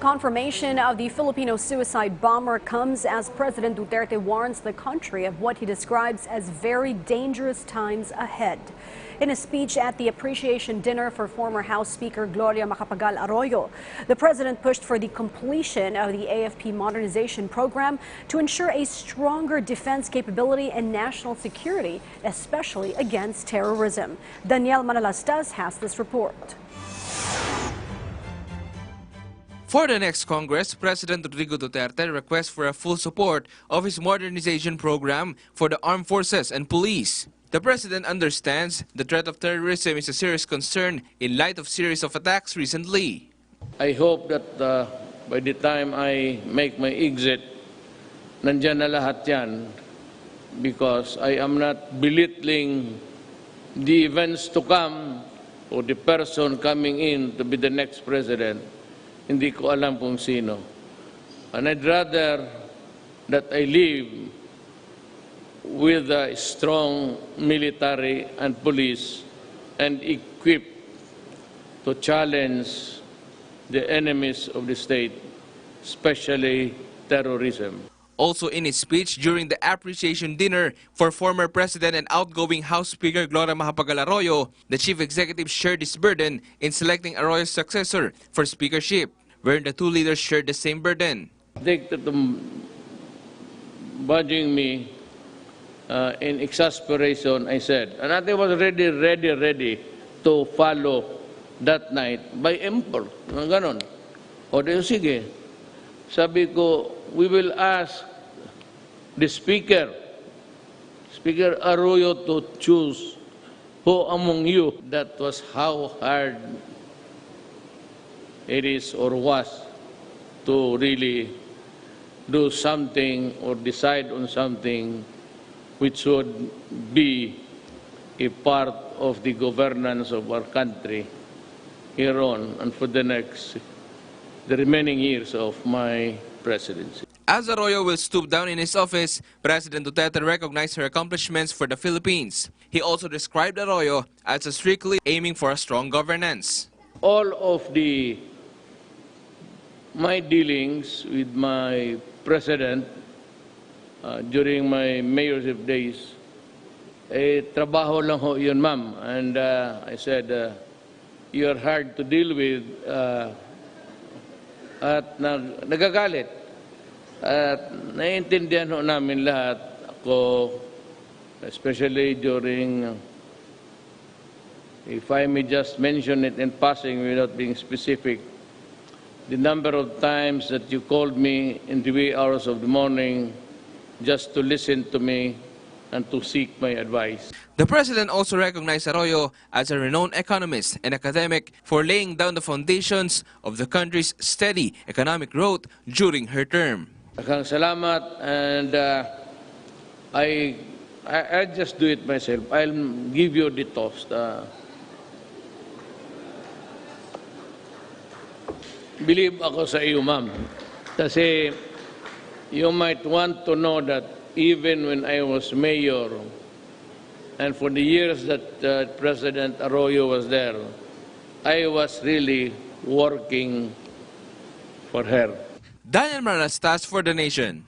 confirmation of the Filipino suicide bomber comes as President Duterte warns the country of what he describes as very dangerous times ahead. In a speech at the appreciation dinner for former House Speaker Gloria Macapagal Arroyo, the president pushed for the completion of the AFP modernization program to ensure a stronger defense capability and national security, especially against terrorism. Daniel Manalastas has this report. For the next Congress, President Rodrigo Duterte requests for a full support of his modernization program for the armed forces and police. The president understands the threat of terrorism is a serious concern in light of series of attacks recently. I hope that by the time I make my exit, nandyan na lahat yan, because I am not belittling the events to come or the person coming in to be the next president. Hindi ko alam kung sino. And I'd rather that I live with a strong military and police and equipped to challenge the enemies of the state, especially terrorism. Also in his speech during the appreciation dinner for former President and outgoing House Speaker Gloria Macapagal Arroyo, the chief executive shared his burden in selecting Arroyo's successor for speakership, where the two leaders shared the same burden. I think that budging me in exasperation, I said, and I was ready to follow that night by impulse. Ganon. O de sige. Sabi ko, we will ask the Speaker Arroyo, to choose who among you. That was how hard it is or was to really do something or decide on something which would be a part of the governance of our country here on and for the remaining years of my presidency. As Arroyo will stoop down in his office, President Duterte recognized her accomplishments for the Philippines. He also described Arroyo as strictly aiming for a strong governance. All of my dealings with my president during my mayorship days, trabaho lang ho yun, ma'am. And I said, you are hard to deal with at nagagalit. At naiintindihan ho namin lahat. Ako, especially during, if I may just mention it in passing without being specific, the number of times that you called me in the wee hours of the morning just to listen to me and to seek my advice. The president also recognized Arroyo as a renowned economist and academic for laying down the foundations of the country's steady economic growth during her term. Akang salamat, and I just do it myself. I'll give you the toast. Believe ako sa iyo, ma'am. Kasi you might want to know that even when I was mayor and for the years that President Arroyo was there, I was really working for her. Daniel Manalastas for The Nation.